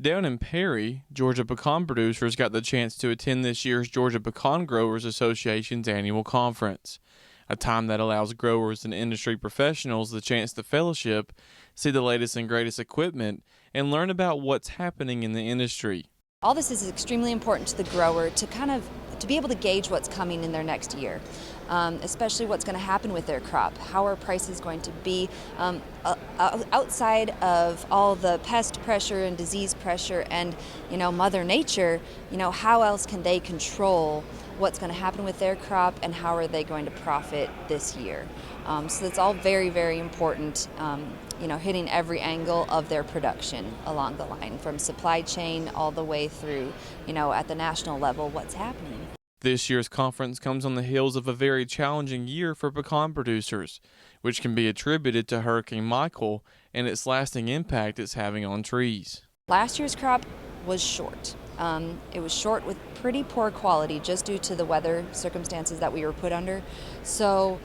Down in Perry, Georgia pecan producers got the chance to attend this year's Georgia Pecan Growers Association's annual conference, a time that allows growers and industry professionals the chance to fellowship, see the latest and greatest equipment, and learn about what's happening in the industry. All this is extremely important to the grower to be able to gauge what's coming in their next year, especially what's going to happen with their crop. How are prices going to be outside of all the pest pressure and disease pressure and Mother Nature? How else can they control what's going to happen with their crop and how are they going to profit this year? So that's all very, very important. Hitting every angle of their production along the line, from supply chain all the way through, at the national level, what's happening. This year's conference comes on the heels of a very challenging year for pecan producers, which can be attributed to Hurricane Michael and its lasting impact it's having on trees. Last year's crop was short. It was short with pretty poor quality just due to the weather circumstances that we were put under. So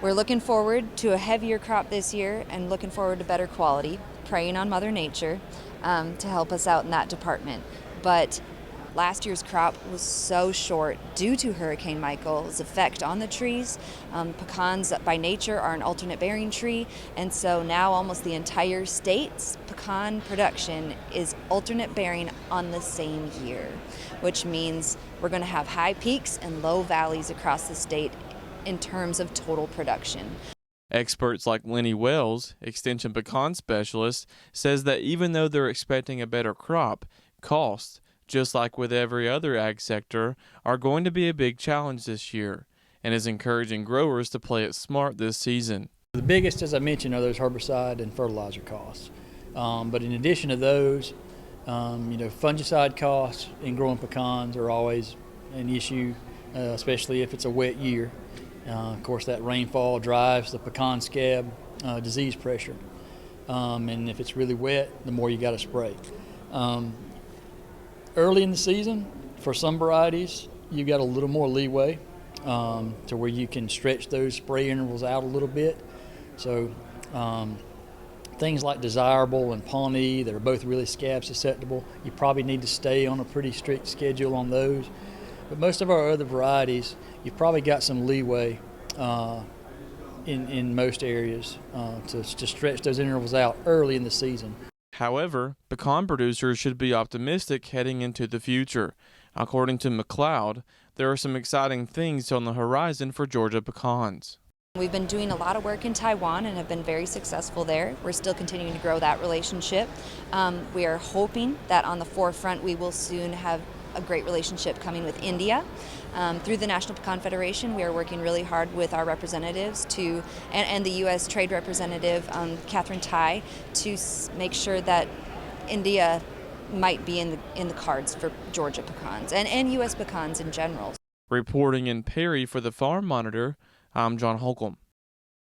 we're looking forward to a heavier crop this year and looking forward to better quality, praying on Mother Nature to help us out in that department. But last year's crop was so short due to Hurricane Michael's effect on the trees. Pecans by nature are an alternate bearing tree, and so now almost the entire state's pecan production is alternate bearing on the same year, which means we're going to have high peaks and low valleys across the state in terms of total production. Experts like LENNY extension pecan specialist, says that even though they're expecting a better crop, costs, just like with every other ag sector, are going to be a big challenge this year, and is encouraging growers to play it smart this season. The biggest, as I mentioned, are those herbicide and fertilizer costs. But in addition to those, fungicide costs in growing pecans are always an issue, especially if it's a wet year. Of course, that rainfall drives the pecan scab disease pressure. And if it's really wet, the more you got to spray. Early in the season, for some varieties, you got a little more leeway to where you can stretch those spray intervals out a little bit. So things like Desirable and Pawnee that are both really scab susceptible, you probably need to stay on a pretty strict schedule on those. But most of our other varieties, you've probably got some leeway in most areas to stretch those intervals out early in the season. However, pecan producers should be optimistic heading into the future. According to McLeod, there are some exciting things on the horizon for Georgia pecans. We've been doing a lot of work in Taiwan and have been very successful there. We're still continuing to grow that relationship. We are hoping that on the forefront we will soon have a great relationship coming with India. Through the National Pecan Federation, we are working really hard with our representatives and the U.S. Trade Representative, Catherine Tai, to make sure that India might be in the cards for Georgia pecans and U.S. pecans in general. Reporting in Perry for the Farm Monitor, I'm John Holcomb.